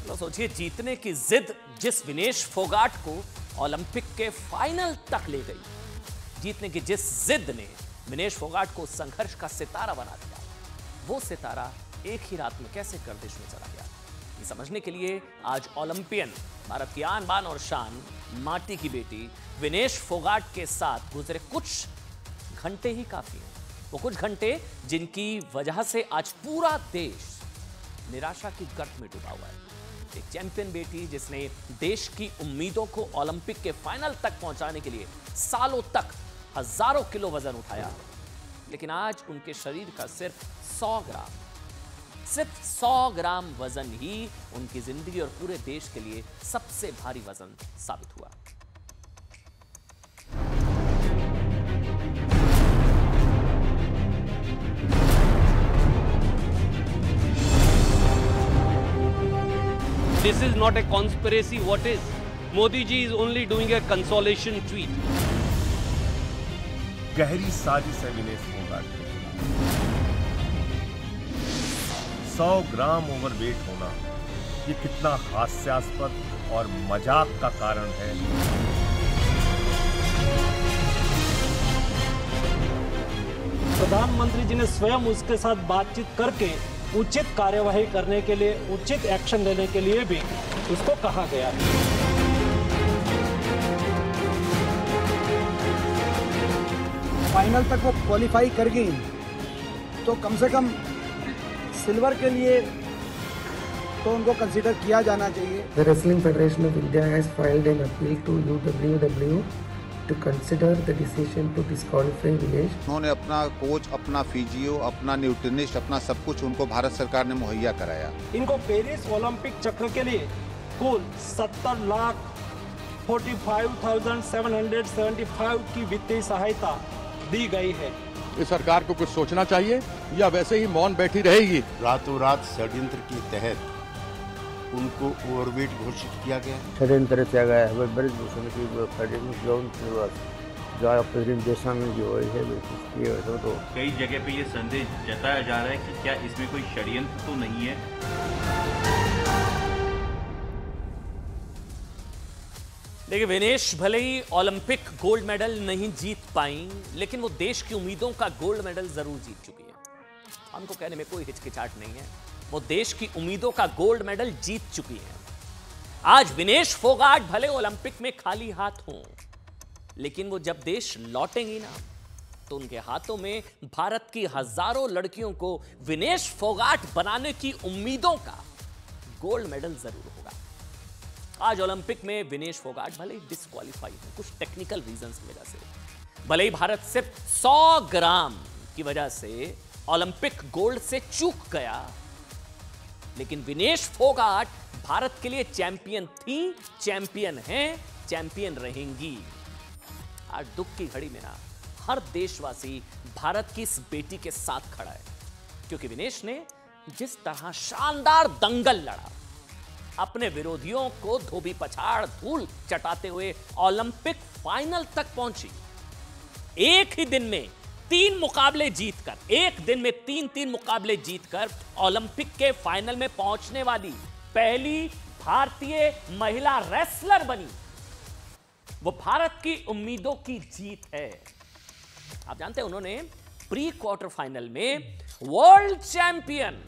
तो सोचिए, जीतने की जिद जिस विनेश फोगाट को ओलंपिक के फाइनल तक ले गई, जीतने की जिस जिद ने विनेश फोगाट को संघर्ष का सितारा बना दिया, वो सितारा एक ही रात में कैसे गर्दिश में चला गया, ये समझने के लिए आज ओलंपियन, भारत की आन बान और शान, माटी की बेटी विनेश फोगाट के साथ गुजरे कुछ घंटे ही काफी हैं। वो कुछ घंटे जिनकी वजह से आज पूरा देश निराशा की गर्त में डूबा हुआ है। एक चैंपियन बेटी जिसने देश की उम्मीदों को ओलंपिक के फाइनल तक पहुंचाने के लिए सालों तक हजारों किलो वजन उठाया, लेकिन आज उनके शरीर का सिर्फ 100 ग्राम वजन ही उनकी जिंदगी और पूरे देश के लिए सबसे भारी वजन साबित हुआ। This is not a conspiracy. What is? Modi ji is only doing a consolation tweet. गहरी साजिश है विनेश फोगाट के खिलाफ। 100 ग्राम ओवरवेट होना ये कितना हास्यास्पद और मजाक का कारण है। प्रधानमंत्री जी ने स्वयं उसके साथ बातचीत करके उचित कार्यवाही करने के लिए, उचित एक्शन लेने के लिए भी उसको कहा गया है। फाइनल तक वो क्वालिफाई कर गई तो कम से कम सिल्वर के लिए तो उनको कंसीडर किया जाना चाहिए। The Wrestling Federation of India has filed an appeal to UWW to consider the decision to disqualify Vinesh. उन्होंने अपना कोच, अपना फिजियो, अपना न्यूट्रिनिस्ट, अपना सब कुछ उनको भारत सरकार ने मुहैया कराया। इनको पेरिस ओलंपिक चक्र के लिए कुल 70,45,775 की वित्तीय सहायता दी गई है। इस सरकार को कुछ सोचना चाहिए या वैसे ही मौन बैठी रहेगी। रातों रात षड्यंत्र के तहत उनको ओवरवेट घोषित किया गया। षड्यंत्र किया गया है। ब्रिजभूषण की देशा में जो है तो कई जगह पे ये संदेश जताया जा रहा है कि क्या इसमें कोई षड्यंत्र तो नहीं है। देखिए, विनेश भले ही ओलंपिक गोल्ड मेडल नहीं जीत पाई, लेकिन वो देश की उम्मीदों का गोल्ड मेडल जरूर जीत चुकी है। हमको कहने में कोई हिचकिचाहट नहीं है, वो देश की उम्मीदों का गोल्ड मेडल जीत चुकी है। आज विनेश फोगाट भले ओलंपिक में खाली हाथ हों, लेकिन वो जब देश लौटेंगी ना, तो उनके हाथों में भारत की हजारों लड़कियों को विनेश फोगाट बनाने की उम्मीदों का गोल्ड मेडल जरूर होगा। आज ओलंपिक में विनेश फोगाट भले ही डिस्क्वालीफाई हो कुछ टेक्निकल रीजंस की वजह से, भले ही भारत सिर्फ 100 ग्राम की वजह से ओलंपिक गोल्ड से चूक गया, लेकिन विनेश फोगाट भारत के लिए चैंपियन थी, चैंपियन हैं, चैंपियन रहेंगी। आज दुख की घड़ी में ना हर देशवासी भारत की इस बेटी के साथ खड़ा है, क्योंकि विनेश ने जिस तरह शानदार दंगल लड़ा, अपने विरोधियों को धोबी पछाड़ धूल चटाते हुए ओलंपिक फाइनल तक पहुंची। एक ही दिन में 3 मुकाबले जीतकर, एक दिन में 3 मुकाबले जीतकर ओलंपिक के फाइनल में पहुंचने वाली पहली भारतीय महिला रेसलर बनी। वो भारत की उम्मीदों की जीत है। आप जानते हैं, उन्होंने प्री क्वार्टर फाइनल में वर्ल्ड चैंपियन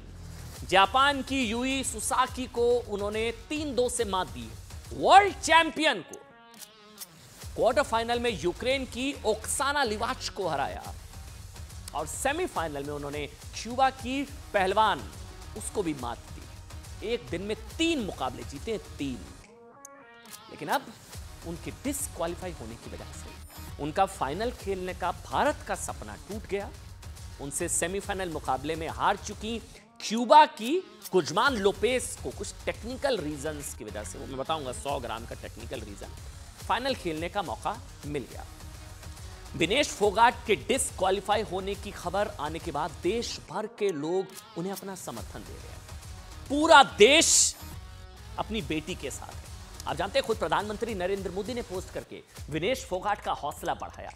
जापान की यूई सुसाकी को उन्होंने 3-2 से मात दी। वर्ल्ड चैंपियन को क्वार्टर फाइनल में यूक्रेन की ओक्साना लिवाच को हराया, और सेमीफाइनल में उन्होंने क्यूबा की पहलवान उसको भी मात दी। एक दिन में 3 मुकाबले जीते, 3। लेकिन अब उनके डिस्क्वालीफाई होने की वजह से उनका फाइनल खेलने का भारत का सपना टूट गया। उनसे सेमीफाइनल मुकाबले में हार चुकी क्यूबा की कुजमान लोपेस को कुछ टेक्निकल रीजंस की वजह से, वो मैं बताऊंगा 100 ग्राम का टेक्निकल रीजन, फाइनल खेलने का मौका मिल गया। विनेश फोगाट के डिस्क्वालीफाई होने की खबर आने के बाद देश भर के लोग उन्हें अपना समर्थन दे रहे हैं। पूरा देश अपनी बेटी के साथ है। आप जानते हैं, खुद प्रधानमंत्री नरेंद्र मोदी ने पोस्ट करके विनेश फोगाट का हौसला बढ़ाया।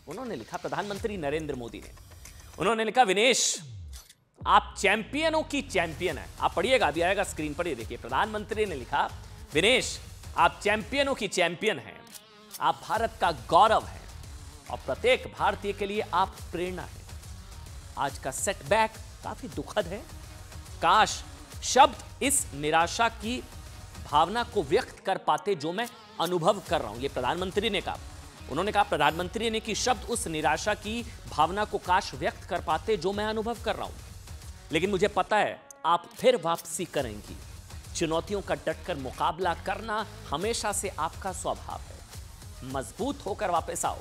उन्होंने लिखा, प्रधानमंत्री नरेंद्र मोदी ने, उन्होंने लिखा, विनेश आप चैंपियनों की चैंपियन है। आप पढ़िएगा, अभी आएगा स्क्रीन पर, ये देखिए प्रधानमंत्री ने लिखा, विनेश आप चैंपियनों की चैंपियन हैं, आप भारत का गौरव हैं और प्रत्येक भारतीय के लिए आप प्रेरणा हैं। आज का सेटबैक काफी दुखद है। काश शब्द इस निराशा की भावना को व्यक्त कर पाते जो मैं अनुभव कर रहा हूं, ये प्रधानमंत्री ने कहा। उन्होंने कहा, प्रधानमंत्री ने कि शब्द उस निराशा की भावना को काश व्यक्त कर पाते जो मैं अनुभव कर रहा हूं। लेकिन मुझे पता है आप फिर वापसी करेंगी। चुनौतियों का डटकर मुकाबला करना हमेशा से आपका स्वभाव है। मजबूत होकर वापस आओ,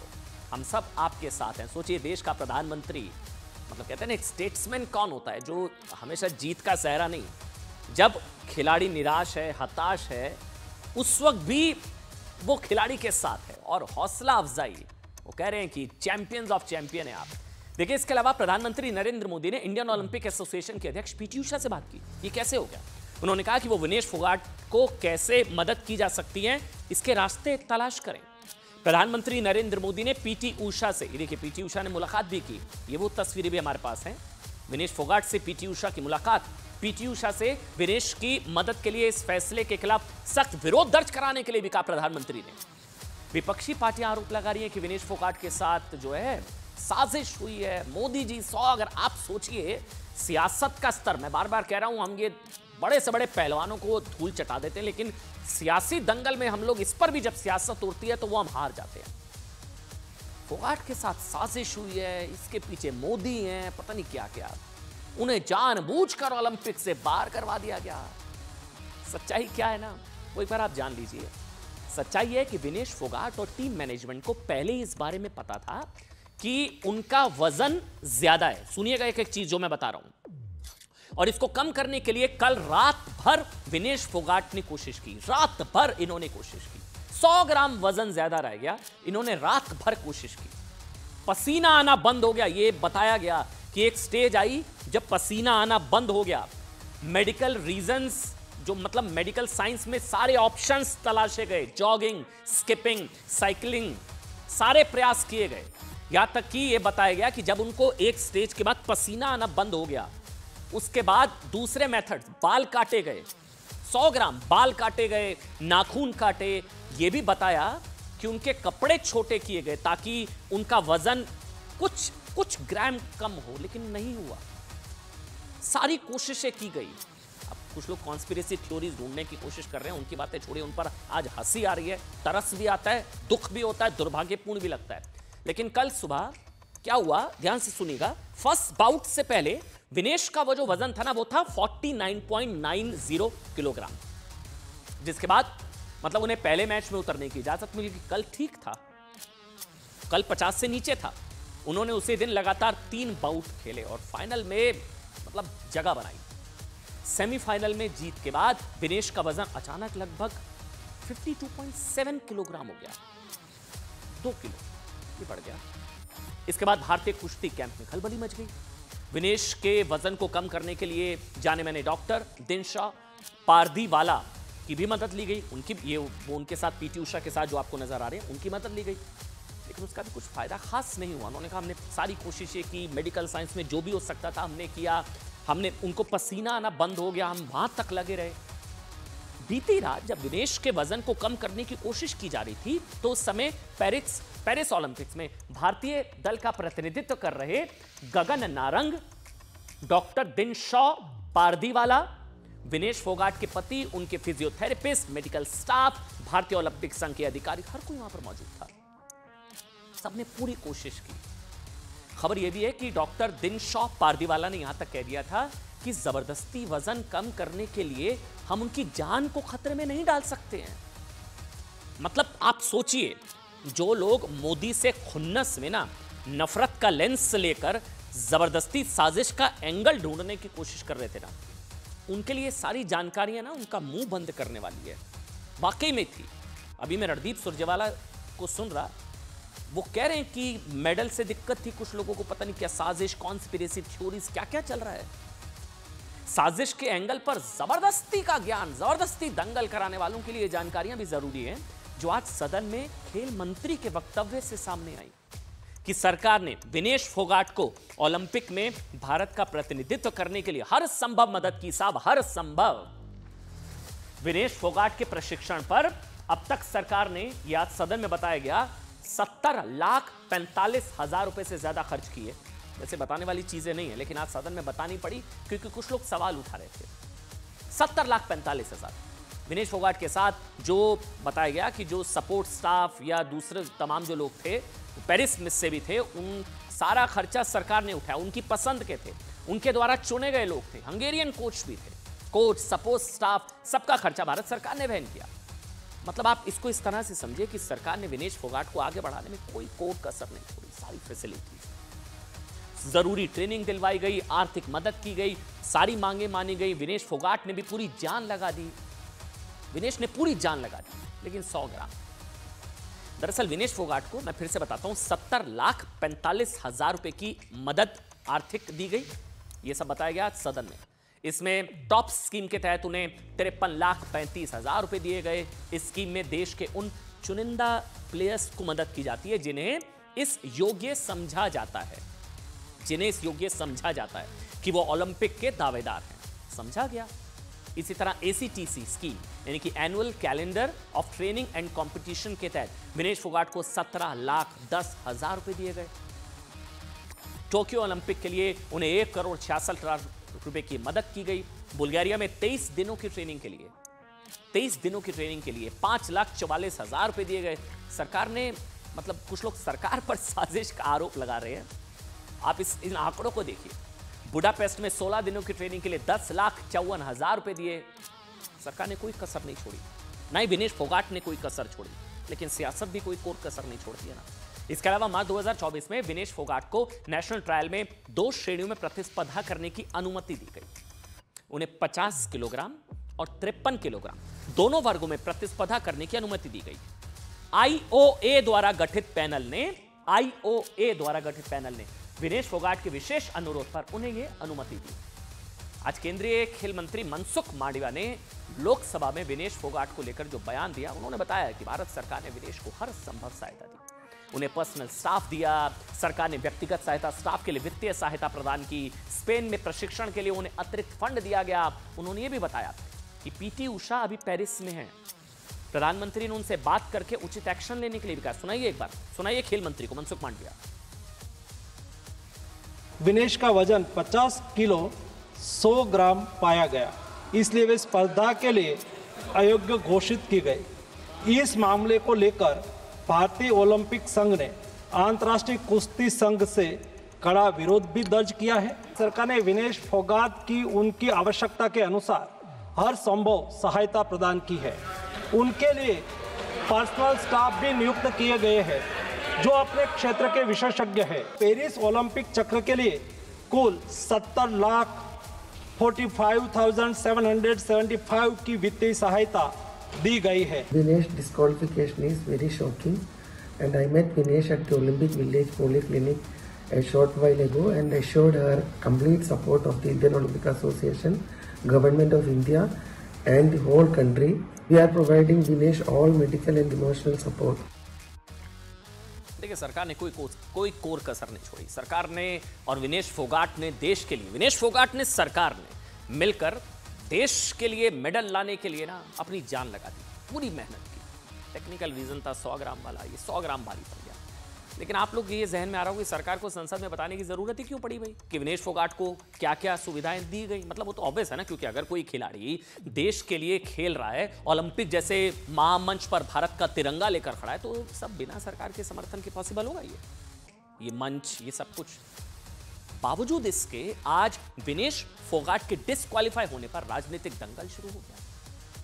हम सब आपके साथ हैं। सोचिए, देश का प्रधानमंत्री, मतलब कहते हैं ना, एक स्टेट्समैन कौन होता है जो हमेशा जीत का सहरा नहीं, जब खिलाड़ी निराश है, हताश है, उस वक्त भी वो खिलाड़ी के साथ है और हौसला अफजाई। वो कह रहे हैं कि चैंपियंस ऑफ चैंपियन है आप। देखिए, इसके अलावा प्रधानमंत्री नरेंद्र मोदी ने इंडियन ओलंपिक एसोसिएशन के अध्यक्ष पीटी उषा से बात की। ये कैसे हो गया? उन्होंने कहा कि वो विनेश फोगाट को कैसे मदद की जा सकती है, इसके रास्ते तलाश करें। प्रधानमंत्री नरेंद्र मोदी ने पीटी उषा से, देखिए पीटी उषा ने मुलाकात भी की, ये वो तस्वीरें भी हमारे पास हैं। विनेश फोगाट से पीटी उषा की मुलाकात। पीटी उषा से विनेश की मदद के लिए, इस फैसले के खिलाफ सख्त विरोध दर्ज कराने के लिए भी कहा प्रधानमंत्री ने। विपक्षी पार्टियां आरोप लगा रही हैं कि विनेश फोगाट के साथ जो है साजिश हुई है। मोदी जी 100, अगर आप सोचिए सियासत का स्तर, मैं बार बार कह रहा हूं, हम ये बड़े से बड़े पहलवानों को धूल चटा देते हैं, लेकिन सियासी दंगल में हम लोग, इस पर भी जब सियासत उड़ती है तो वो हम हार जाते हैं। फोगाट के साथ साजिश हुई है, इसके पीछे मोदी हैं, पता नहीं क्या क्या, उन्हें जानबूझकर ओलंपिक से बाहर करवा दिया गया। सच्चाई क्या है ना, वो एक बार आप जान लीजिए। सच्चाई है कि विनेश फोगाट और टीम मैनेजमेंट को पहले ही इस बारे में पता था कि उनका वजन ज्यादा है। सुनिएगा एक एक चीज जो मैं बता रहा हूं, और इसको कम करने के लिए कल रात भर विनेश फोगाट ने कोशिश की। रात भर इन्होंने कोशिश की। 100 ग्राम वजन ज्यादा रह गया, इन्होंने रात भर कोशिश की। पसीना आना बंद हो गया, ये बताया गया कि एक स्टेज आई जब पसीना आना बंद हो गया। मेडिकल रीजंस, जो मतलब मेडिकल साइंस में सारे ऑप्शंस तलाशे गए, जॉगिंग, स्किपिंग, साइकिलिंग, सारे प्रयास किए गए। यहां तक कि यह बताया गया कि जब उनको एक स्टेज के बाद पसीना आना बंद हो गया, उसके बाद दूसरे मेथड, बाल काटे गए, 100 ग्राम बाल काटे गए, नाखून काटे। यह भी बताया कि उनके कपड़े छोटे किए गए ताकि उनका वजन कुछ ग्राम कम हो, लेकिन नहीं हुआ। सारी कोशिशें की गई। अब कुछ लोग कॉन्स्पिरेसी थ्योरीज ढूंढने की कोशिश कर रहे हैं, उनकी बातें छोड़िए, उन पर आज हंसी आ रही है, तरस भी आता है, दुख भी होता है, दुर्भाग्यपूर्ण भी लगता है। लेकिन कल सुबह क्या हुआ, ध्यान से सुनिएगा। फर्स्ट बाउट से पहले विनेश का वो जो वजन था ना, वो था 49.90 किलोग्राम, जिसके बाद मतलब उन्हें पहले मैच में उतरने की इजाजत मिली। कल ठीक था, कल 50 से नीचे था। उन्होंने उसी दिन लगातार 3 बाउट खेले और फाइनल में मतलब जगह बनाई। सेमीफाइनल में जीत के बाद विनेश का वजन अचानक लगभग 52.7 किलोग्राम हो गया, 2 किलो ये बढ़ गया। इसके बाद भारतीय कुश्ती कैंप में खलबली मच गई। विनेश के वजन को कम करने के लिए जाने माने डॉक्टर दिनशा पारदीवाला की भी मदद ली गई। वो उनके साथ पीटी उषा के साथ जो आपको नजर आ रहे हैं, उनकी मदद ली गई, लेकिन उसका भी कुछ फायदा खास नहीं हुआ। उन्होंने कहा हमने सारी कोशिशें की, मेडिकल साइंस में जो भी हो सकता था हमने किया, हमने उनको पसीना आना बंद हो गया, हम वहां तक लगे रहे। बीती रात जब विनेश के वजन को कम करने की कोशिश की जा रही थी, तो उस समय पेरिस ओलंपिक्स में भारतीय दल का प्रतिनिधित्व कर रहे गगन नारंग, डॉक्टर दिनशा पारदीवाला, विनेश फोगाट के पति, उनके फिजियोथेरेपिस्ट, मेडिकल स्टाफ, भारतीय ओलंपिक संघ के अधिकारी, हर कोई वहां पर मौजूद था। सबने पूरी कोशिश की। खबर यह भी है कि डॉक्टर दिनशा पारदीवाला ने यहां तक कह दिया था कि जबरदस्ती वजन कम करने के लिए हम उनकी जान को खतरे में नहीं डाल सकते हैं। मतलब आप सोचिए, जो लोग मोदी से खुन्नस में ना नफरत का लेंस लेकर जबरदस्ती साजिश का एंगल ढूंढने की कोशिश कर रहे थे ना, उनके लिए सारी जानकारियां ना उनका मुंह बंद करने वाली है। वाकई में थी। अभी मैं रणदीप सुरजेवाला को सुन रहा, वो कह रहे हैं कि मेडल से दिक्कत थी कुछ लोगों को, पता नहीं क्या साजिश, कॉन्स्पिरेसी थ्योरीज, क्या क्या चल रहा है। साजिश के एंगल पर जबरदस्ती का ज्ञान, जबरदस्ती दंगल कराने वालों के लिए जानकारियां भी जरूरी हैं, जो आज सदन में खेल मंत्री के वक्तव्य से सामने आई। कि सरकार ने विनेश फोगाट को ओलंपिक में भारत का प्रतिनिधित्व करने के लिए हर संभव मदद की। साहब, हर संभव। विनेश फोगाट के प्रशिक्षण पर अब तक सरकार ने, यह आज सदन में बताया गया, 70,45,000 रुपए से ज्यादा खर्च किए। वैसे बताने वाली चीजें नहीं है, लेकिन आज सदन में बतानी पड़ी क्योंकि कुछ लोग सवाल उठा रहे थे। 70,45,000 विनेश फोगाट के साथ जो बताया गया कि जो सपोर्ट स्टाफ या दूसरे तमाम जो लोग थे, पेरिस में से भी थे, उन सारा खर्चा सरकार ने उठाया। उनकी पसंद के थे, उनके द्वारा चुने गए लोग थे, हंगेरियन कोच भी थे, कोच, सपोर्ट स्टाफ, सबका खर्चा भारत सरकार ने वहन किया। मतलब आप इसको इस तरह से समझिए कि सरकार ने विनेश फोगाट को आगे बढ़ाने में कोई कसर नहीं छोड़ी। सारी फैसिलिटीज, जरूरी ट्रेनिंग दिलवाई गई, आर्थिक मदद की गई, सारी मांगे मानी गई। विनेश फोगाट ने भी पूरी जान लगा दी। विनेश ने पूरी जान लगा दी, लेकिन 100 ग्राम। दरअसल विनेश फोगाट को मैं फिर से बताता हूं, 70,45,000 रुपए की मदद आर्थिक दी गई। यह सब बताया गया सदन में। इसमें टॉप स्कीम के तहत उन्हें 53,35,000 रुपए दिए गए। इस स्कीम में देश के उन चुनिंदा प्लेयर्स को मदद की जाती है जिन्हें इस योग्य समझा जाता है, कि वो ओलंपिक के दावेदार हैं। समझा गया। इसी तरह ACTC स्कीम यानी कि annual calendar of training and competition के तहत विनेश फोगाट को 17,10,000 रुपए दिए गए। टोक्यो ओलंपिक के लिए उन्हें 1,66,00,000 रुपए की मदद की गई। बुल्गारिया में 23 दिनों की ट्रेनिंग के लिए 5,44,000 रुपए दिए गए। सरकार ने, मतलब कुछ लोग सरकार पर साजिश का आरोप लगा रहे हैं। आप इन आंकड़ों को देखिए। बुडापेस्ट में 16 दिनों की ट्रेनिंग के लिए 10,54,000 रुपए दिए। सरकार ने कोई कसर नहीं छोड़ी, ना ही विनेश फोगाट ने कोई कसर छोड़ी, लेकिन सियासत भी कोई कसर नहीं छोड़ती है ना। इसके अलावा मार्च 2024 में विनेश फोगाट को नेशनल ट्रायल में 2 श्रेणियों में प्रतिस्पर्धा करने की अनुमति दी गई। उन्हें 50 किलोग्राम और 53 किलोग्राम दोनों वर्गों में प्रतिस्पर्धा करने की अनुमति दी गई। IOA द्वारा गठित पैनल ने विनेश फोगाट के विशेष अनुरोध पर उन्हें यह अनुमति दी। आज केंद्रीय खेल मंत्री मनसुख मांडविया ने लोकसभा में विनेश फोगाट को लेकर जो बयान दिया, उन्होंने बताया कि भारत सरकार ने विनेश को हर संभव सहायता दी। उन्हें पर्सनल स्टाफ दिया। सरकार ने व्यक्तिगत सहायता स्टाफ के लिए वित्तीय सहायता प्रदान की। स्पेन में प्रशिक्षण के लिए उन्हें अतिरिक्त फंड दिया गया। उन्होंने यह भी बताया कि PT उषा अभी पेरिस में है। प्रधानमंत्री ने उनसे बात करके उचित एक्शन लेने के लिए भी कहा। सुनाइए एक बार, सुनाइए खेल मंत्री को, मनसुख मांडविया। विनेश का वजन 50 किलो 100 ग्राम पाया गया, इसलिए वे स्पर्धा के लिए अयोग्य घोषित की गई। इस मामले को लेकर भारतीय ओलंपिक संघ ने अंतर्राष्ट्रीय कुश्ती संघ से कड़ा विरोध भी दर्ज किया है। सरकार ने विनेश फोगाट की उनकी आवश्यकता के अनुसार हर संभव सहायता प्रदान की है। उनके लिए पर्सनल स्टाफ भी नियुक्त किए गए हैं जो अपने क्षेत्र के विशेषज्ञ हैं। पेरिस ओलंपिक चक्र के लिए कुल 70,45,775 की वित्तीय सहायता दी गई है। Vinesh disqualification is very shocking, and I met Vinesh at the Olympic Village Polyclinic a short while ago and assured her complete support of the Indian Olympic Association, Government of India and the whole country. We are providing Vinesh all medical and emotional support. देखिए, सरकार ने कोई core कसर नहीं छोड़ी। सरकार ने और विनेश फोगाट ने देश के लिए, विनेश फोगाट ने, सरकार ने मिलकर देश के लिए मेडल लाने के लिए ना अपनी जान लगा दी, पूरी मेहनत की। टेक्निकल रीजन था 100 ग्राम वाला, ये 100 ग्राम भारी पड़ गया। लेकिन आप लोग ये जहन में आ रहा हो कि सरकार को संसद में बताने की जरूरत ही क्यों पड़ी भाई कि विनेश फोगाट को क्या क्या सुविधाएं दी गई। मतलब वो तो ऑब्वियस है ना, क्योंकि अगर कोई खिलाड़ी देश के लिए खेल रहा है, ओलंपिक जैसे महामंच पर भारत का तिरंगा लेकर खड़ा है, तो सब बिना सरकार के समर्थन के पॉसिबल होगा। ये मंच, ये सब कुछ। बावजूद इसके आज विनेश फोगाट के डिस्क्वालीफाई होने पर राजनीतिक दंगल शुरू हो गया।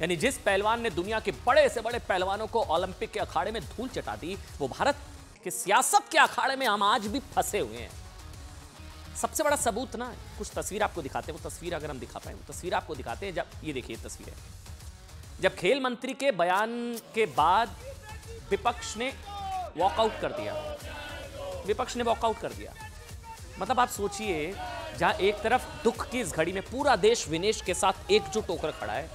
यानी जिस पहलवान ने दुनिया के बड़े से बड़े पहलवानों को ओलंपिक के अखाड़े में धूल चटा दी, वो भारत के सियासत के अखाड़े में हम आज भी फंसे हुए हैं। सबसे बड़ा सबूत ना, कुछ तस्वीर आपको दिखाते हैं। वो तस्वीर अगर हम दिखा पाए, वो तस्वीर आपको दिखाते हैं। जब ये देखिए तस्वीर है, जब खेल मंत्री के बयान के बाद विपक्ष ने वॉकआउट कर दिया। मतलब आप सोचिए, जहां एक तरफ दुख की इस घड़ी में पूरा देश विनेश के साथ एकजुट होकर खड़ा है,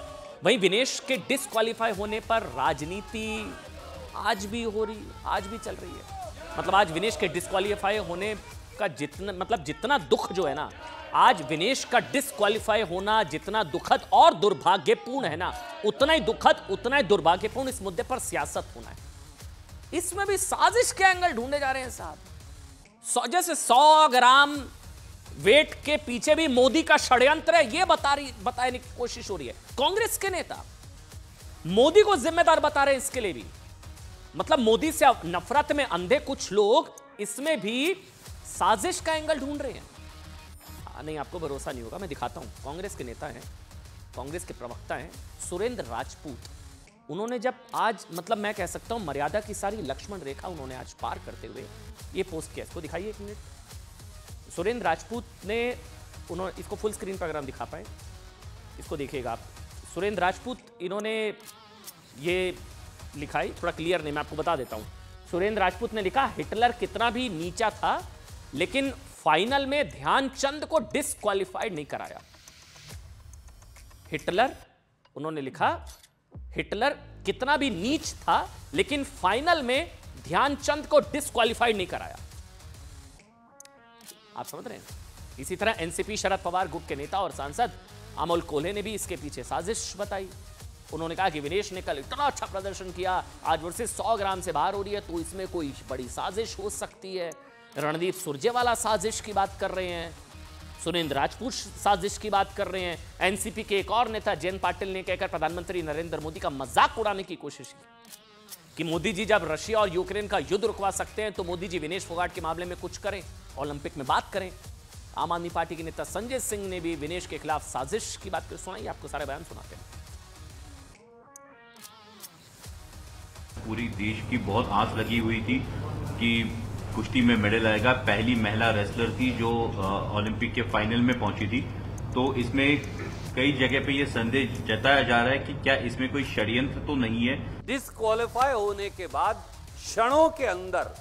वहीं विनेश के डिस्क्वालीफाई होने पर राजनीति आज भी हो रही, आज भी चल रही है। मतलब आज विनेश के डिस्क्वालीफाई होने का जितना दुख जो है ना, आज विनेश का डिस्क्वालीफाई होना जितना दुखद और दुर्भाग्यपूर्ण है ना, उतना ही दुखद, उतना ही दुर्भाग्यपूर्ण इस मुद्दे पर सियासत होना है। इसमें भी साजिश के एंगल ढूंढे जा रहे हैं साहब। जैसे 100 ग्राम वेट के पीछे भी मोदी का षड्यंत्र है, यह बताने की कोशिश हो रही है। कांग्रेस के नेता मोदी को जिम्मेदार बता रहे हैं इसके लिए भी। मतलब मोदी से नफरत में अंधे कुछ लोग इसमें भी साजिश का एंगल ढूंढ रहे हैं। नहीं, आपको भरोसा नहीं होगा, मैं दिखाता हूं। कांग्रेस के नेता हैं, कांग्रेस के प्रवक्ता हैं सुरेंद्र राजपूत। उन्होंने जब आज मैं कह सकता हूं मर्यादा की सारी लक्ष्मण रेखा उन्होंने आज पार करते हुए ये पोस्ट किया। इसको दिखाइए एक मिनट। सुरेंद्र राजपूत ने उन्होंने इसको फुल स्क्रीन पर अगर हम दिखा पाए, इसको देखिएगा आप। सुरेंद्र राजपूत इन्होंने ये लिखा है, थोड़ा क्लियर नहीं, मैं आपको बता देता हूं। सुरेंद्र राजपूत ने लिखा, हिटलर कितना भी नीचा था लेकिन फाइनल में ध्यानचंद को डिस्क्वालीफाइड नहीं कराया। हिटलर, उन्होंने लिखा, हिटलर कितना भी नीच था लेकिन फाइनल में ध्यानचंद को डिस्क्वालीफाइड नहीं कराया। आप समझ रहे हैं? इसी तरह एनसीपी शरद पवार गुट के नेता और सांसद अमोल कोल्हे ने भी इसके पीछे साजिश बताई। उन्होंने कहा कि विनेश ने कल इतना अच्छा प्रदर्शन किया, आज वर्सेस 100 ग्राम से बाहर हो रही है, तो इसमें कोई बड़ी साजिश हो सकती है। रणदीप सुरजेवाला साजिश की बात कर रहे हैं, सुरेंद्र राजपूत साजिश की बात कर रहे हैं। एनसीपी के एक और नेता जयंत पाटिल ने कहकर प्रधानमंत्री नरेंद्र मोदी का मजाक उड़ाने की कोशिश की कि मोदी जी जब रशिया और यूक्रेन का युद्ध रुकवा सकते हैं तो मोदी जी विनेश फोगाट के मामले में कुछ करें, ओलंपिक में बात करें। आम आदमी पार्टी के नेता संजय सिंह ने भी विनेश के खिलाफ साजिश की बात कर सुनाई। आपको सारे बयान सुनाते हैं। पूरी देश की बहुत आस लगी हुई थी कि कुश्ती में मेडल आएगा। पहली महिला रेसलर थी जो ओलंपिक के फाइनल में पहुंची थी। तो इसमें कई जगह पे ये संदेह जताया जा रहा है कि क्या इसमें कोई षड्यंत्र तो नहीं है। डिस्क्वालीफाई होने के बाद क्षणों के अंदर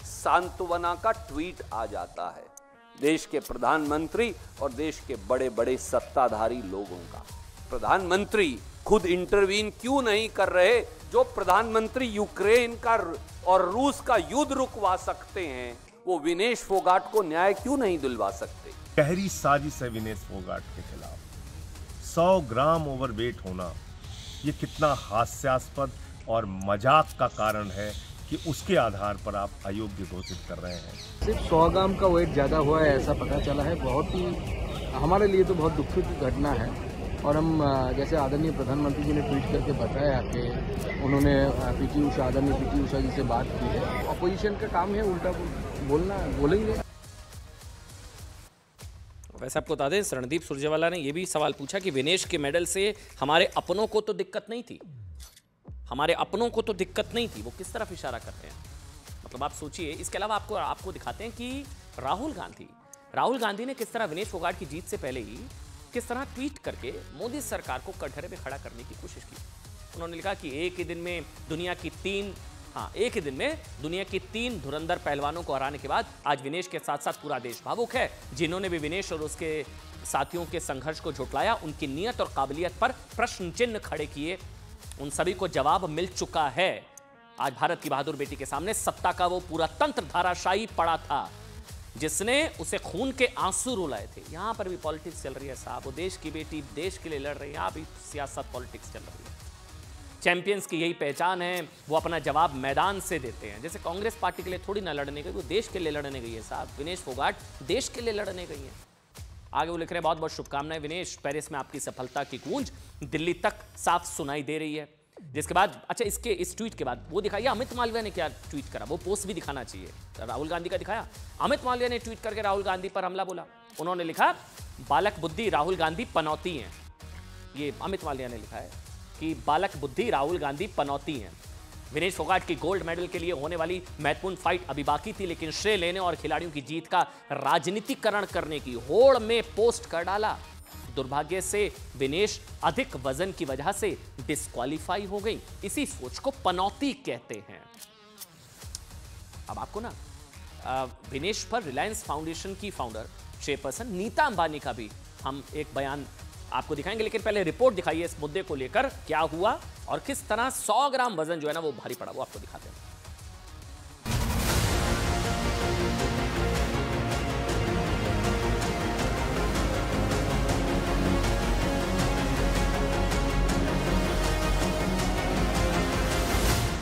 सांत्वना का ट्वीट आ जाता है देश के प्रधानमंत्री और देश के बड़े बड़े सत्ताधारी लोगों का। प्रधानमंत्री खुद इंटरवीन क्यों नहीं कर रहे? जो प्रधानमंत्री यूक्रेन का और रूस का युद्ध रुकवा सकते हैं, वो विनेश फोगाट को न्याय क्यों नहीं दिलवा सकते? गहरी साजिश है विनेश फोगाट के खिलाफ। 100 ग्राम ओवरवेट होना ये कितना हास्यास्पद और मजाक का कारण है कि उसके आधार पर आप अयोग्य घोषित कर रहे हैं। सिर्फ 100 ग्राम का वेट ज़्यादा हुआ है ऐसा पता चला है। बहुत ही हमारे लिए तो बहुत दुखद घटना है। और हम जैसे आदरणीय प्रधानमंत्री जी ने ट्वीट करके बताया कि उन्होंने पीटी उषा, आदरणीय पीटी उषा जी से बात की है। अपोजिशन का काम है उल्टा बोलेंगे। वैसे आपको बता दें, रणदीप सुरजेवाला ने यह भी सवाल पूछा कि विनेश के मेडल से हमारे अपनों को तो दिक्कत नहीं थी, हमारे अपनों को तो दिक्कत नहीं थी। वो किस तरफ इशारा करते हैं, मतलब आप सोचिए। इसके अलावा आपको दिखाते हैं कि राहुल गांधी ने किस तरह विनेश फोगाट की जीत से पहले ही किस तरह ट्वीट करके मोदी सरकार को कटघरे में खड़ा करने की कोशिश की। उन्होंने लिखा कि एक ही दिन में दुनिया की तीन धुरंधर पहलवानों को हराने के बाद आज विनेश के साथ साथ पूरा देश भावुक है। जिन्होंने भी विनेश और उसके साथियों के संघर्ष को झुटलाया, उनकी नियत और काबिलियत पर प्रश्न चिन्ह खड़े किए, उन सभी को जवाब मिल चुका है। आज भारत की बहादुर बेटी के सामने सत्ता का वो पूरा तंत्र धाराशायी पड़ा था जिसने उसे खून के आंसू रुलाए थे। यहां पर भी पॉलिटिक्स चल रही है साहब। वो देश की बेटी देश के लिए लड़ रही है, यहां भी सियासत पॉलिटिक्स चल रही है। चैंपियंस की यही पहचान है, वो अपना जवाब मैदान से देते हैं। जैसे कांग्रेस पार्टी के लिए थोड़ी ना लड़ने गई, वो देश के लिए लड़ने गई है साहब। विनेश फोगाट देश के लिए लड़ने गई है। आगे वो लिख रहे हैं, बहुत बहुत शुभकामनाएं विनेश, पेरिस में आपकी सफलता की गूंज दिल्ली तक साफ सुनाई दे रही है। जिसके बाद अच्छा इस ट्वीट के बाद वो दिखाइए अमित मालविया ने क्या ट्वीट करा, वो पोस्ट भी दिखाना चाहिए। राहुल गांधी का दिखाया, अमित मालविया ने ट्वीट करके राहुल गांधी पर हमला बोला। उन्होंने लिखा, बालक बुद्धि राहुल गांधी पनौती हैं। ये अमित मालविया ने लिखा है कि बालक बुद्धि राहुल गांधी पनौती हैं। विनेश फोगाट की गोल्ड मेडल के लिए होने वाली महत्वपूर्ण फाइट अभी बाकी थी, लेकिन श्रेय लेने और खिलाड़ियों की जीत का राजनीतिकरण करने की होड़ में पोस्ट कर डाला। दुर्भाग्य से विनेश अधिक वजन की वजह से डिस्क्वालीफाई हो गई। इसी सोच को पनौती कहते हैं। अब आपको ना विनेश पर रिलायंस फाउंडेशन की फाउंडर चेयरपर्सन नीता अंबानी का भी हम एक बयान आपको दिखाएंगे, लेकिन पहले रिपोर्ट दिखाइए इस मुद्दे को लेकर क्या हुआ और किस तरह 100 ग्राम वजन जो है ना वो भारी पड़ा, वो आपको दिखाते हैं।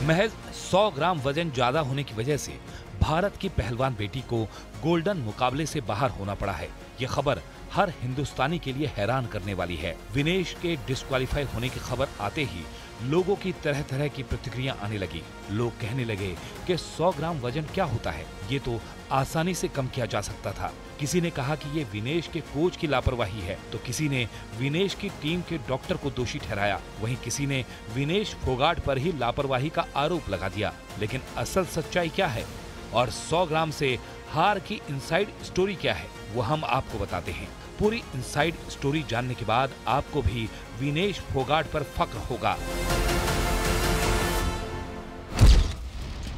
महज 100 ग्राम वजन ज्यादा होने की वजह से भारत की पहलवान बेटी को गोल्डन मुकाबले से बाहर होना पड़ा है। ये खबर हर हिंदुस्तानी के लिए हैरान करने वाली है। विनेश के डिस्क्वालीफाई होने की खबर आते ही लोगों की तरह तरह की प्रतिक्रिया आने लगी। लोग कहने लगे कि 100 ग्राम वजन क्या होता है, ये तो आसानी से कम किया जा सकता था। किसी ने कहा कि ये विनेश के कोच की लापरवाही है, तो किसी ने विनेश की टीम के डॉक्टर को दोषी ठहराया। वहीं किसी ने विनेश फोगाट पर ही लापरवाही का आरोप लगा दिया। लेकिन असल सच्चाई क्या है और 100 ग्राम से हार की इनसाइड स्टोरी क्या है, वो हम आपको बताते हैं। पूरी इनसाइड स्टोरी जानने के बाद आपको भी विनेश फोगाट पर फक्र होगा।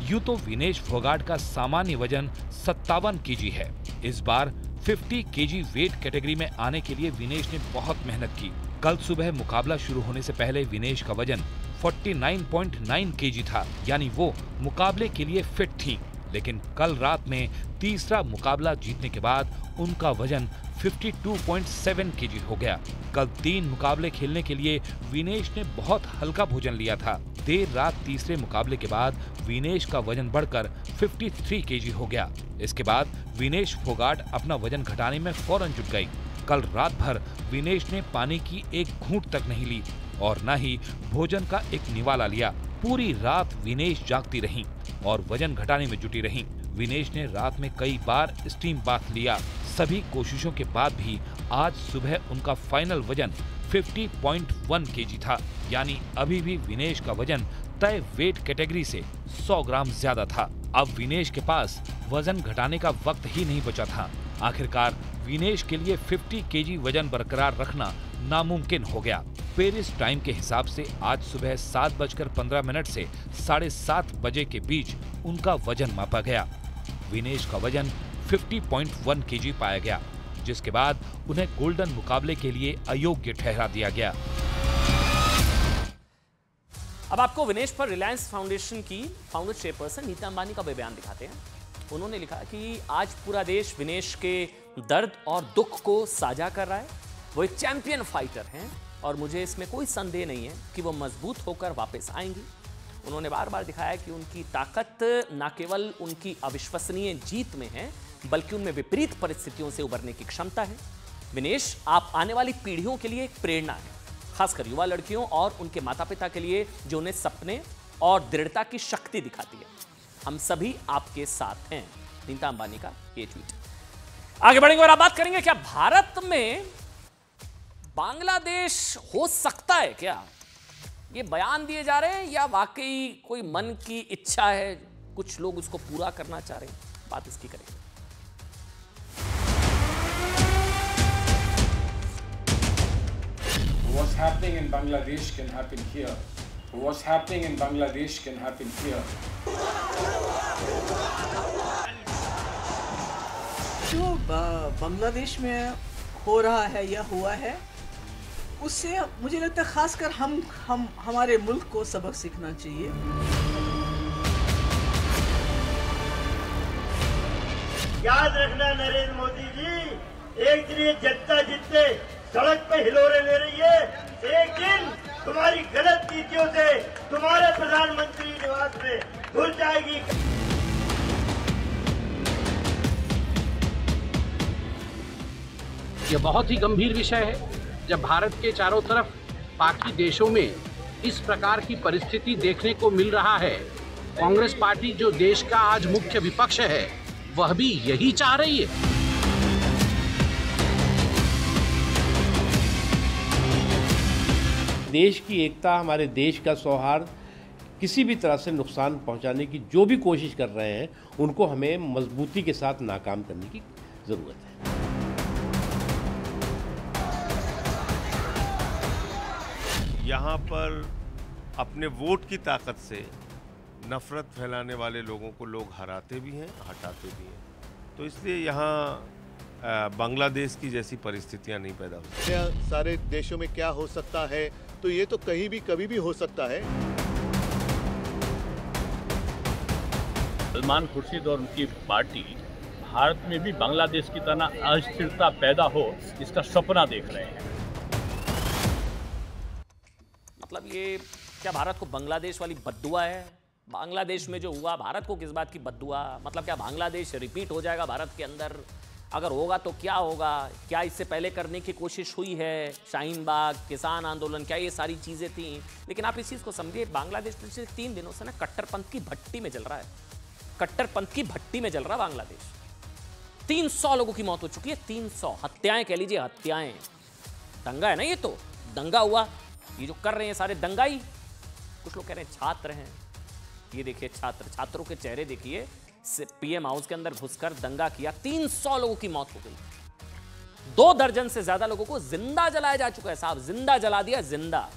यूं तो विनेश फोगाट का सामान्य वजन 57 केजी है। इस बार 50 केजी वेट कैटेगरी में आने के लिए विनेश ने बहुत मेहनत की। कल सुबह मुकाबला शुरू होने से पहले विनेश का वजन 49.9 केजी था, यानी वो मुकाबले के लिए फिट थी। लेकिन कल रात में तीसरा मुकाबला जीतने के बाद उनका वजन 52.7 केजी हो गया। कल 3 मुकाबले खेलने के लिए विनेश ने बहुत हल्का भोजन लिया था। देर रात तीसरे मुकाबले के बाद विनेश का वजन बढ़कर 53 केजी हो गया। इसके बाद विनेश फोगाट अपना वजन घटाने में फौरन जुट गई। कल रात भर विनेश ने पानी की एक घूंट तक नहीं ली और न ही भोजन का एक निवाला लिया। पूरी रात विनेश जागती रहीं और वजन घटाने में जुटी रहीं। विनेश ने रात में कई बार स्टीम बाथ लिया। सभी कोशिशों के बाद भी आज सुबह उनका फाइनल वजन 50.1 केजी था, यानी अभी भी विनेश का वजन तय वेट कैटेगरी से 100 ग्राम ज्यादा था। अब विनेश के पास वजन घटाने का वक्त ही नहीं बचा था। आखिरकार विनेश के लिए 50 केजी वजन बरकरार रखना नामुमकिन हो गया। पेरिस टाइम के हिसाब से आज सुबह 7:15 से 7:30 बजे के बीच उनका वजन मापा गया। विनेश का वजन 50.1 केजी पाया गया, जिसके बाद उन्हें गोल्डन मुकाबले के लिए अयोग्य ठहरा दिया गया। अब आपको विनेश पर रिलायंस फाउंडेशन की फाउंडर चेयरपर्सन नीता अंबानी का बयान दिखाते हैं। उन्होंने लिखा कि आज पूरा देश विनेश के दर्द और दुख को साझा कर रहा है। वो एक चैंपियन फाइटर हैं और मुझे इसमें कोई संदेह नहीं है कि वो मजबूत होकर वापस आएंगी। उन्होंने बार बार दिखाया कि उनकी ताकत न केवल उनकी अविश्वसनीय जीत में है, बल्कि उनमें विपरीत परिस्थितियों से उबरने की क्षमता है। विनेश, आप आने वाली पीढ़ियों के लिए एक प्रेरणा है, खासकर युवा लड़कियों और उनके माता पिता के लिए, जो उन्हें सपने और दृढ़ता की शक्ति दिखाती है। हम सभी आपके साथ हैं। नीता अंबानी का ये ट्वीट। आगे बढ़ेंगे और आप बात करेंगे क्या भारत में बांग्लादेश हो सकता है क्या? ये बयान दिए जा रहे हैं या वाकई कोई मन की इच्छा है, कुछ लोग उसको पूरा करना चाह रहे हैं? बात इसकी करेंगे। What's happening in Bangladesh can happen here. What's happening in Bangladesh can happen here. जो बांग्लादेश में हो रहा है या हुआ है, उससे मुझे लगता है खासकर हमारे मुल्क को सबक सीखना चाहिए। याद रखना नरेंद्र मोदी जी, एक दिन ये जनता जितने सड़क पे हिलोरे ले रही है, एक दिन तुम्हारी गलत नीतियों से तुम्हारे प्रधानमंत्री निवास में घुल जाएगी। यह बहुत ही गंभीर विषय है जब भारत के चारों तरफ बाकी देशों में इस प्रकार की परिस्थिति देखने को मिल रहा है। कांग्रेस पार्टी जो देश का आज मुख्य विपक्ष है, वह भी यही चाह रही है। देश की एकता, हमारे देश का सौहार्द किसी भी तरह से नुकसान पहुंचाने की जो भी कोशिश कर रहे हैं, उनको हमें मजबूती के साथ नाकाम करने की जरूरत है। यहाँ पर अपने वोट की ताकत से नफरत फैलाने वाले लोगों को लोग हराते भी हैं, हटाते भी हैं। तो इसलिए यहाँ बांग्लादेश की जैसी परिस्थितियाँ नहीं पैदा होती। सारे देशों में क्या हो सकता है, तो ये तो कहीं भी कभी भी हो सकता है। सलमान खुर्शीद और उनकी पार्टी भारत में भी बांग्लादेश की तरह अस्थिरता पैदा हो, इसका सपना देख रहे हैं। मतलब ये क्या भारत को बांग्लादेश वाली बद्दुआ है बांग्लादेश में जो हुआ, भारत को किस बात की बद्दुआ? मतलब क्या बांग्लादेश रिपीट हो जाएगा भारत के अंदर? अगर होगा तो क्या होगा? क्या इससे पहले करने की कोशिश हुई है? शाहीन बाग, किसान आंदोलन, क्या ये सारी चीज़ें थी? लेकिन आप इस चीज़ को समझिए, बांग्लादेश पिछले 3 दिनों से ना कट्टरपंथ की भट्टी में जल रहा है। कट्टरपंथ की भट्टी में जल रहा बांग्लादेश। 300 लोगों की मौत हो चुकी है, 300 हत्याएं कह लीजिए, हत्याएं। दंगा है ना ये, तो दंगा हुआ। ये जो कर रहे हैं सारे दंगाई, कुछ लोग कह रहे हैं छात्र हैं। ये देखिए छात्रों के चेहरे देखिए। पीएम हाउस के अंदर घुसकर दंगा किया, 300 लोगों की मौत हो गई। 2 दर्जन से ज्यादा लोगों को जिंदा जलाया जा चुका है साहब, जिंदा जला दिया, जिंदा।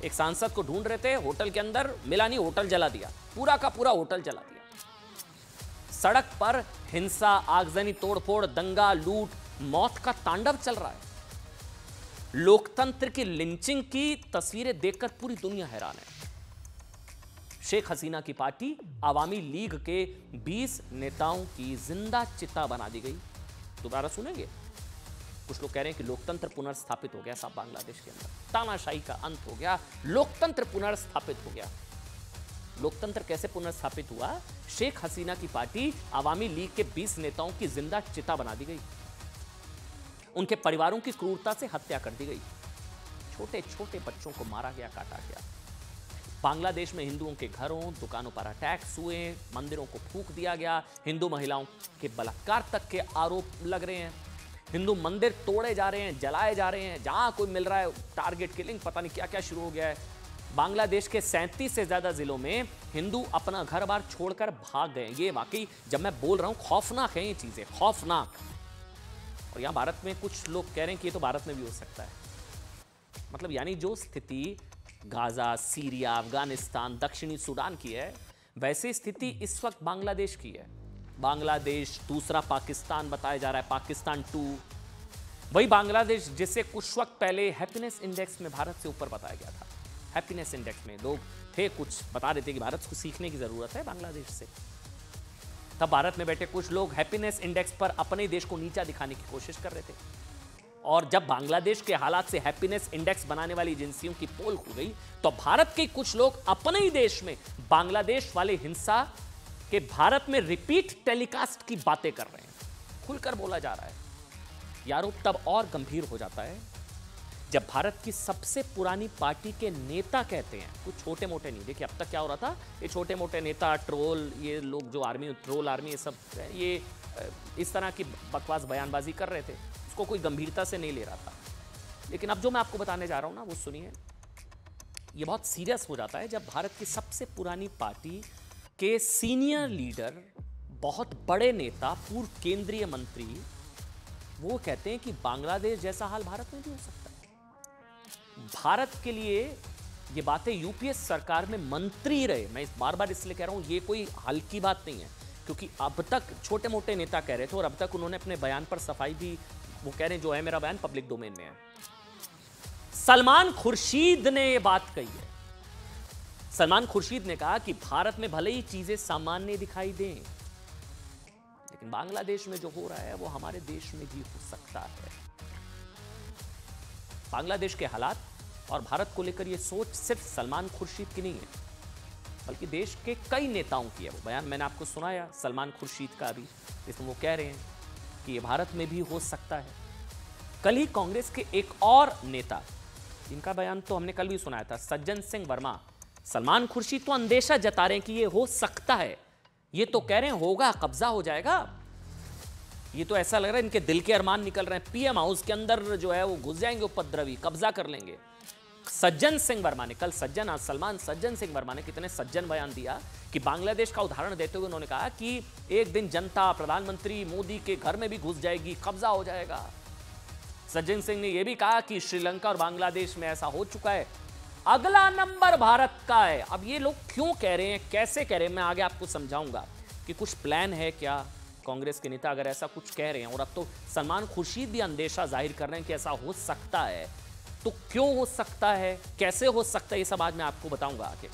एक सांसद को ढूंढ रहे थे होटल के अंदर, मिला नहीं, होटल जला दिया, पूरा का पूरा होटल जला दिया। सड़क पर हिंसा, आगजनी, तोड़फोड़, दंगा, लूट, मौत का तांडव चल रहा है। लोकतंत्र की लिंचिंग की तस्वीरें देखकर पूरी दुनिया हैरान है। शेख हसीना की पार्टी आवामी लीग के 20 नेताओं की जिंदा चिता बना दी गई। दोबारा सुनेंगे। कुछ लोग कह रहे हैं कि लोकतंत्र पुनर्स्थापित हो गया साहब बांग्लादेश के अंदर, तानाशाही का अंत हो गया, लोकतंत्र पुनर्स्थापित हो गया। लोकतंत्र कैसे पुनर्स्थापित हुआ? शेख हसीना की पार्टी आवामी लीग के 20 नेताओं की जिंदा चिता बना दी गई, उनके परिवारों की क्रूरता से हत्या कर दी गई, छोटे छोटे बच्चों को मारा गया, काटा गया। बांग्लादेश में हिंदुओं के घरों, दुकानों पर अटैक्स हुए, मंदिरों को फूंक दिया गया, हिंदू महिलाओं के बलात्कार तक के आरोप लग रहे हैं, हिंदू मंदिर तोड़े जा रहे हैं, जलाए जा रहे हैं, जहां कोई मिल रहा है टारगेट किलिंग, पता नहीं क्या क्या शुरू हो गया है। बांग्लादेश के 37 से ज्यादा जिलों में हिंदू अपना घर बार छोड़कर भाग गए। ये वाकई, जब मैं बोल रहा हूं, खौफनाक है ये चीजें, खौफनाक। और यहां भारत में कुछ लोग कह रहे हैं कि ये तो भारत में भी हो सकता है। मतलब यानी जो स्थिति गाजा, सीरिया, अफगानिस्तान, दक्षिणी सूडान की है, वैसे स्थिति इस वक्त बांग्लादेश की है। बांग्लादेश दूसरा पाकिस्तान बताया जा रहा है, पाकिस्तान 2। वही बांग्लादेश जिसे कुछ वक्त पहले हैप्पीनेस इंडेक्स में भारत से ऊपर बताया गया था। हैप्पीनेस इंडेक्स में लोग थे, कुछ बता रहे थे कि भारत को सीखने की जरूरत है बांग्लादेश से। तब भारत में बैठे कुछ लोग हैप्पीनेस इंडेक्स पर अपने देश को नीचा दिखाने की कोशिश कर रहे थे। और जब बांग्लादेश के हालात से हैप्पीनेस इंडेक्स बनाने वाली एजेंसियों की पोल हो गई, तो भारत के कुछ लोग अपने ही देश में बांग्लादेश वाले हिंसा के भारत में रिपीट टेलीकास्ट की बातें कर रहे हैं। खुलकर बोला जा रहा है। यारो तब और गंभीर हो जाता है जब भारत की सबसे पुरानी पार्टी के नेता कहते हैं, कुछ छोटे मोटे नहीं। देखिए अब तक क्या हो रहा था, ये छोटे मोटे नेता, ट्रोल, ये लोग जो आर्मी, ट्रोल आर्मी, ये सब ये इस तरह की बकवास बयानबाजी कर रहे थे, उसको कोई गंभीरता से नहीं ले रहा था। लेकिन अब जो मैं आपको बताने जा रहा हूं ना, वो सुनिए। ये बहुत सीरियस हो जाता है जब भारत की सबसे पुरानी पार्टी के सीनियर लीडर, बहुत बड़े नेता, पूर्व केंद्रीय मंत्री, वो कहते हैं कि बांग्लादेश जैसा हाल भारत में भी हो सकता है। भारत के लिए ये बातें यूपीए सरकार में मंत्री रहे, मैं बार बार इसलिए कह रहा हूं, ये कोई हल्की बात नहीं है, क्योंकि अब तक छोटे मोटे नेता कह रहे थे और अब तक उन्होंने अपने बयान पर सफाई भी, वो कह रहे हैं जो है मेरा बयान पब्लिक डोमेन में है। सलमान खुर्शीद ने ये बात कही है। सलमान खुर्शीद ने कहा कि भारत में भले ही चीजें सामान्य दिखाई दें, लेकिन बांग्लादेश में जो हो रहा है वो हमारे देश में भी हो सकता है। बांग्लादेश के हालात और भारत को लेकर यह सोच सिर्फ सलमान खुर्शीद की नहीं है, बल्कि देश के कई नेताओं की है। वो बयान मैंने आपको सुनाया सलमान खुर्शीद का अभी, जिसमें वो कह रहे हैं कि ये भारत में भी हो सकता है। कल ही कांग्रेस के एक और नेता, जिनका बयान तो हमने कल भी सुनाया था, सज्जन सिंह वर्मा, सलमान खुर्शीद तो अंदेशा जता रहे हैं कि ये हो सकता है, ये तो कह रहे हैं होगा, कब्जा हो जाएगा। ये तो ऐसा लग रहा है इनके दिल के अरमान निकल रहे हैं। पीएम हाउस के अंदर जो है वो घुस जाएंगे उपद्रवी, कब्जा कर लेंगे। सज्जन सिंह वर्मा ने कल, सज्जन सिंह वर्मा ने कितने सज्जन बयान दिया कि बांग्लादेश का उदाहरण देते हुए उन्होंने कहा कि एक दिन जनता प्रधानमंत्री मोदी के घर में भी घुस जाएगी, कब्जा हो जाएगा। सज्जन सिंह ने यह भी कहा कि श्रीलंका और बांग्लादेश में ऐसा हो चुका है, अगला नंबर भारत का है। अब ये लोग क्यों कह रहे हैं, कैसे कह रहे हैं, मैं आगे आपको समझाऊंगा कि कुछ प्लान है क्या। कांग्रेस के नेता अगर ऐसा कुछ कह रहे हैं और अब तो सलमान खुर्शीद भी अंदेशा जाहिर कर रहे हैं कि ऐसा हो सकता है, तो क्यों हो सकता है, कैसे हो सकता है, ये सब आज मैं आपको बताऊंगा आगे।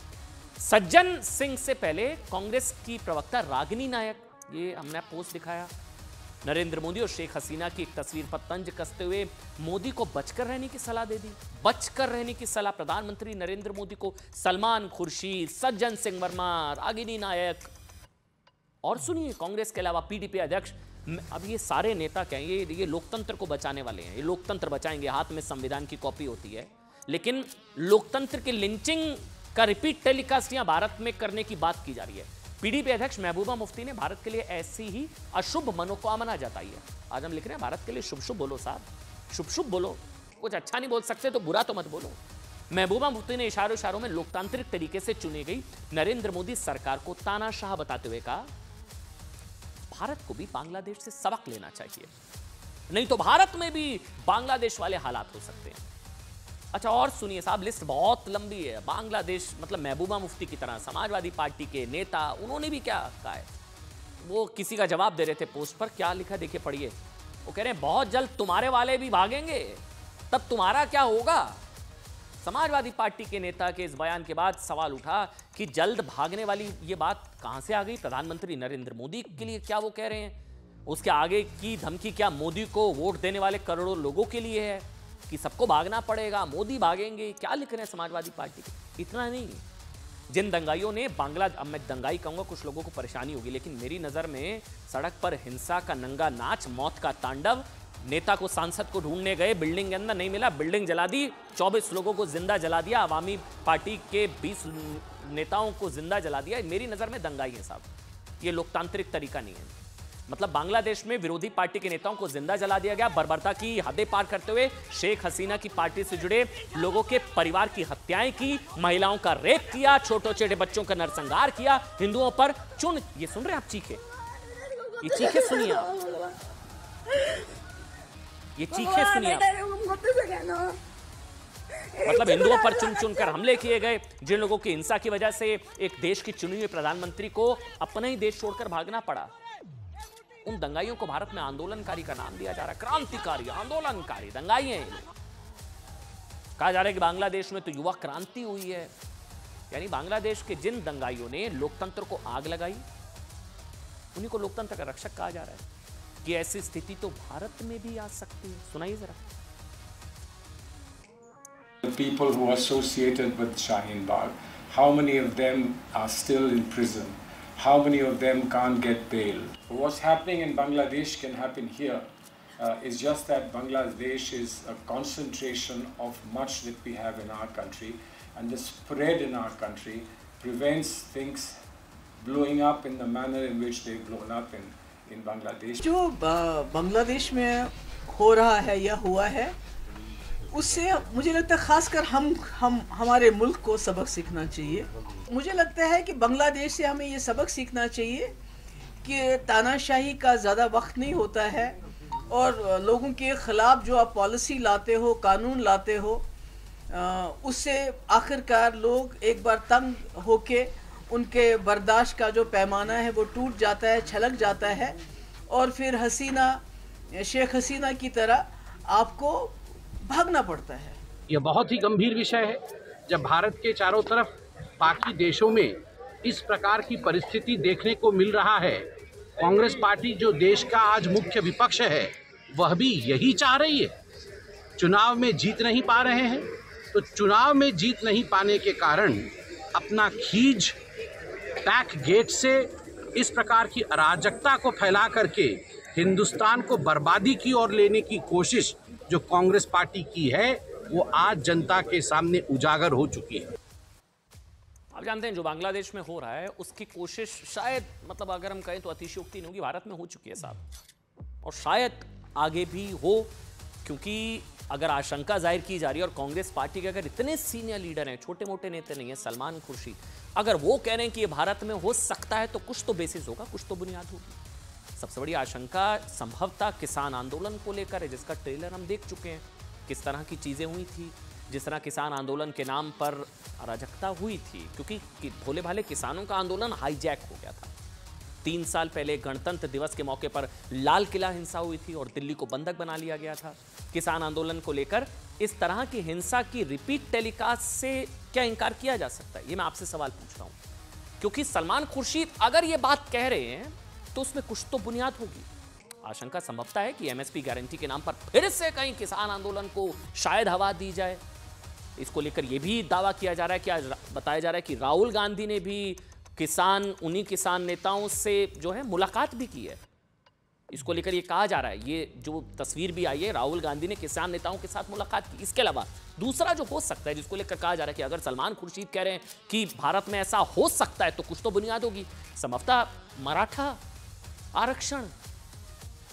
सज्जन सिंह से पहले कांग्रेस की प्रवक्ता रागिनी नायक, ये हमने पोस्ट दिखाया, नरेंद्र मोदी और शेख हसीना की एक तस्वीर पर तंज कसते हुए मोदी को बचकर रहने की सलाह दे दी। बचकर रहने की सलाह प्रधानमंत्री नरेंद्र मोदी को सलमान खुर्शीद, सज्जन सिंह वर्मा, रागिनी नायक और सुनिए कांग्रेस के अलावा पीडीपी अध्यक्ष, अब ये सारे नेता कहेंगे ये लोकतंत्र को बचाने वाले हैं, ये लोकतंत्र बचाएंगे, हाथ में संविधान की कॉपी होती है, लेकिन लोकतंत्र की लिंचिंग का रिपीट टेलीकास्ट यहां भारत में करने की बात की जा रही है। पीडीपी अध्यक्ष महबूबा मुफ्ती ने भारत के लिए ऐसी ही अशुभ मनोकामना जताई है। आज हम लिख रहे हैं भारत के लिए शुभ शुभ बोलो साहब, शुभ शुभ बोलो, कुछ अच्छा नहीं बोल सकते तो बुरा तो मत बोलो। महबूबा मुफ्ती ने इशारों इशारों में लोकतांत्रिक तरीके से चुनी गई नरेंद्र मोदी सरकार को तानाशाह बताते हुए कहा भारत को भी बांग्लादेश से सबक लेना चाहिए, नहीं तो भारत में भी बांग्लादेश वाले हालात हो सकते हैं। अच्छा और सुनिए साहब, लिस्ट बहुत लंबी है। बांग्लादेश मतलब महबूबा मुफ्ती की तरह समाजवादी पार्टी के नेता, उन्होंने भी क्या कहा है, वो किसी का जवाब दे रहे थे पोस्ट पर, क्या लिखा देखिए पढ़िए। वो कह रहे हैं बहुत जल्द तुम्हारे वाले भी भागेंगे, तब तुम्हारा क्या होगा। समाजवादी पार्टी के नेता के इस बयान के बाद सवाल उठा कि जल्द भागने वाली ये बात कहां से आ गई। प्रधानमंत्री नरेंद्र मोदी के लिए क्या वो कह रहे हैं, उसके आगे की धमकी क्या मोदी को वोट देने वाले करोड़ों लोगों के लिए है कि सबको भागना पड़ेगा, मोदी भागेंगे, क्या लिख रहे हैं समाजवादी पार्टी के। इतना नहीं, जिन दंगाइयों ने अब मैं दंगाई कहूंगा, कुछ लोगों को परेशानी होगी, लेकिन मेरी नजर में सड़क पर हिंसा का नंगा नाच, मौत का तांडव, नेता को सांसद को ढूंढने गए, बिल्डिंग के अंदर नहीं मिला, बिल्डिंग जला दी, 24 लोगों को जिंदा जला दिया, अवामी पार्टी के 20 नेताओं को जिंदा जला दिया। मेरी नजर में दंगाई है साहब, ये लोकतांत्रिक तरीका नहीं है। मतलब बांग्लादेश में विरोधी पार्टी के नेताओं को जिंदा जला दिया गया, बर्बरता की हदें पार करते हुए शेख हसीना की पार्टी से जुड़े लोगों के परिवार की हत्याएं की, महिलाओं का रेप किया, छोटे छोटे बच्चों का नरसंहार किया, हिंदुओं पर ये सुन रहे हैं आप चीखे, ये चीखे सुनिए, ये चीखे सुनिए। मतलब हिंदुओं पर चुन चुन कर हमले किए गए, जिन लोगों की हिंसा की वजह से एक देश की चुनी हुई प्रधानमंत्री को अपना ही देश छोड़कर भागना पड़ा। उन दंगाइयों को भारत में आंदोलनकारी का नाम दिया जा रहा है, क्रांतिकारी, आंदोलनकारी दंगाई हैं। कहा जा रहा है कि बांग्लादेश में तो युवा क्रांति हुई है, यानी बांग्लादेश के जिन दंगाइयों ने लोकतंत्र को आग लगाई उन्हीं को लोकतंत्र का रक्षक कहा जा रहा है कि ऐसी स्थिति तो भारत में भी आ सकती है। सुनाइए जरा। The people who are associated with Shaheen Bagh, how many of them are still in prison? How many of them can't get bail? What's happening in Bangladesh can happen here. It's just that Bangladesh is a concentration of much that we have in our country, and the spread in our country prevents things blowing up in the manner in which they've blown up in Bangladesh. जो बांग्लादेश में हो रहा है या हुआ है, उससे मुझे लगता है खासकर हमारे मुल्क को सबक सीखना चाहिए। मुझे लगता है कि बांग्लादेश से हमें ये सबक सीखना चाहिए कि तानाशाही का ज़्यादा वक्त नहीं होता है, और लोगों के ख़िलाफ़ जो आप पॉलिसी लाते हो, कानून लाते हो, उससे आखिरकार लोग एक बार तंग होके उनके बर्दाश्त का जो पैमाना है वो टूट जाता है, छलक जाता है, और फिर शेख हसीना की तरह आपको भागना पड़ता है। यह बहुत ही गंभीर विषय है जब भारत के चारों तरफ बाकी देशों में इस प्रकार की परिस्थिति देखने को मिल रहा है। कांग्रेस पार्टी जो देश का आज मुख्य विपक्ष है, वह भी यही चाह रही है। चुनाव में जीत नहीं पा रहे हैं, तो चुनाव में जीत नहीं पाने के कारण अपना खींच बैक गेट से इस प्रकार की अराजकता को फैला करके हिंदुस्तान को बर्बादी की ओर लेने की कोशिश जो कांग्रेस पार्टी की है, वो आज जनता के सामने उजागर हो चुकी है। आप जानते हैं जो बांग्लादेश में हो रहा है उसकी कोशिश शायद, मतलब अगर हम कहें तो अतिशयोक्ति नहीं होगी, भारत में हो चुकी है साहब, और शायद आगे भी हो, क्योंकि अगर आशंका जाहिर की जा रही है और कांग्रेस पार्टी के अगर इतने सीनियर लीडर हैं, छोटे मोटे नेता नहीं है, सलमान खुर्शीद, अगर वो कह रहे हैं कि ये भारत में हो सकता है तो कुछ तो बेसिस होगा, कुछ तो बुनियाद होगी। सबसे बड़ी आशंका संभवतः किसान आंदोलन को लेकर है, जिसका ट्रेलर हम देख चुके हैं, किस तरह की चीज़ें हुई थी, जिस तरह किसान आंदोलन के नाम पर अराजकता हुई थी, क्योंकि भोले भाले किसानों का आंदोलन हाईजैक हो गया था। 3 साल पहले गणतंत्र दिवस के मौके पर लाल किला हिंसा हुई थी और दिल्ली को बंधक बना लिया गया था। किसान आंदोलन को लेकर इस तरह की हिंसा की रिपीट टेलीकास्ट से क्या इनकार किया जा सकता है, ये मैं आपसे सवाल पूछ रहा हूं, क्योंकि सलमान खुर्शीद अगर ये बात कह रहे हैं तो उसमें कुछ तो बुनियाद होगी, आशंका संभवता है कि एमएसपी गारंटी के नाम पर फिर से कहीं किसान आंदोलन को शायद हवा दी जाए। इसको लेकर यह भी दावा किया जा रहा है कि आज बताया जा रहा है कि राहुल गांधी ने भी उन्हीं किसान नेताओं से जो है मुलाकात भी की है। इसको लेकर ये कहा जा रहा है, ये जो तस्वीर भी आई है, राहुल गांधी ने किसान नेताओं के साथ मुलाकात की। इसके अलावा दूसरा जो हो सकता है, जिसको लेकर कहा जा रहा है कि अगर सलमान खुर्शीद कह रहे हैं कि भारत में ऐसा हो सकता है तो कुछ तो बुनियाद होगी। संभवतः मराठा आरक्षण,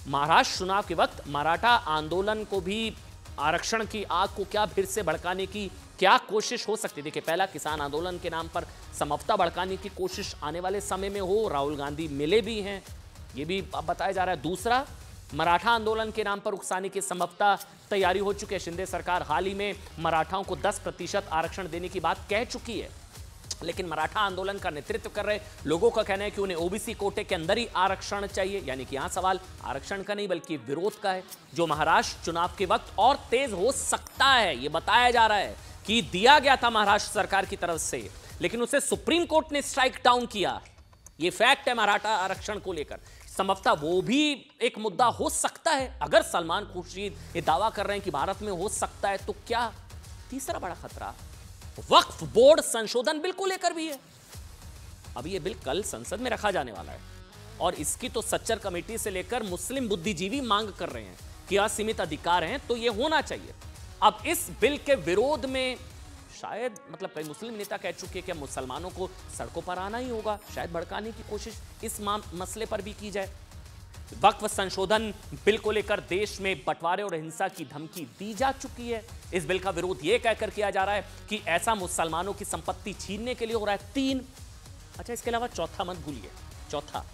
महाराष्ट्र चुनाव के वक्त मराठा आंदोलन को भी, आरक्षण की आग को क्या फिर से भड़काने की क्या कोशिश हो सकती है। देखिए, पहला किसान आंदोलन के नाम पर समझौता भड़काने की कोशिश आने वाले समय में हो, राहुल गांधी मिले भी हैं, ये भी अब बताया जा रहा है। दूसरा, मराठा आंदोलन के नाम पर उकसाने की समझौता तैयारी हो चुकी है। शिंदे सरकार हाल ही में मराठाओं को 10% आरक्षण देने की बात कह चुकी है, लेकिन मराठा आंदोलन का नेतृत्व कर रहे लोगों का कहना है कि उन्हें ओबीसी कोटे के अंदर ही आरक्षण चाहिए। यानी कि यहां सवाल आरक्षण का नहीं बल्कि विरोध का है, जो महाराष्ट्र चुनाव के वक्त और तेज हो सकता है। यह बताया जा रहा है कि दिया गया था महाराष्ट्र सरकार की तरफ से, लेकिन उसे सुप्रीम कोर्ट ने स्ट्राइक डाउन किया। यह फैक्ट है मराठा आरक्षण को लेकर। संभवतः वो भी एक मुद्दा हो सकता है। अगर सलमान खुर्शीद ये दावा कर रहे हैं कि भारत में हो सकता है, तो क्या तीसरा बड़ा खतरा वक्फ बोर्ड संशोधन बिल को लेकर भी है। अभी ये बिल कल संसद में रखा जाने वाला है और इसकी तो सच्चर कमेटी से लेकर मुस्लिम बुद्धिजीवी मांग कर रहे हैं कि असीमित अधिकार हैं तो ये होना चाहिए। अब इस बिल के विरोध में शायद कई मुस्लिम नेता कह चुके कि मुसलमानों को सड़कों पर आना ही होगा, शायद भड़काने की कोशिश इस मसले पर भी की जाए। वक्फ संशोधन बिल को लेकर देश में बंटवारे और हिंसा की धमकी दी जा चुकी है। इस बिल का विरोध यह कहकर किया जा रहा है कि ऐसा मुसलमानों की संपत्ति छीनने के लिए हो रहा है। 3, अच्छा इसके अलावा चौथा मत भूलिए, चौथा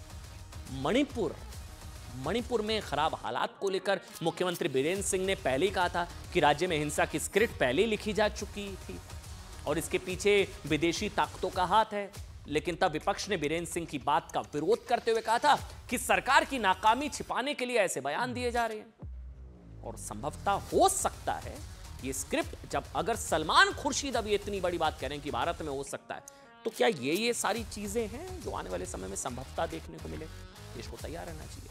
मणिपुर में खराब हालात को लेकर मुख्यमंत्री बीरेंद्र सिंह ने पहले ही कहा था कि राज्य में हिंसा की स्क्रिप्ट पहले ही लिखी जा चुकी थी और इसके पीछे विदेशी ताकतों का हाथ है। लेकिन तब विपक्ष ने बीरेंद्र सिंह की बात का विरोध करते हुए कहा था कि सरकार की नाकामी छिपाने के लिए ऐसे बयान दिए जा रहे हैं। और संभवतः हो सकता है ये स्क्रिप्ट, जब अगर सलमान खुर्शीद अभी इतनी बड़ी बात कह रहे हैं कि भारत में हो सकता है, तो क्या ये सारी चीजें हैं जो आने वाले समय में संभवतः देखने को मिले। देश को तैयार रहना चाहिए।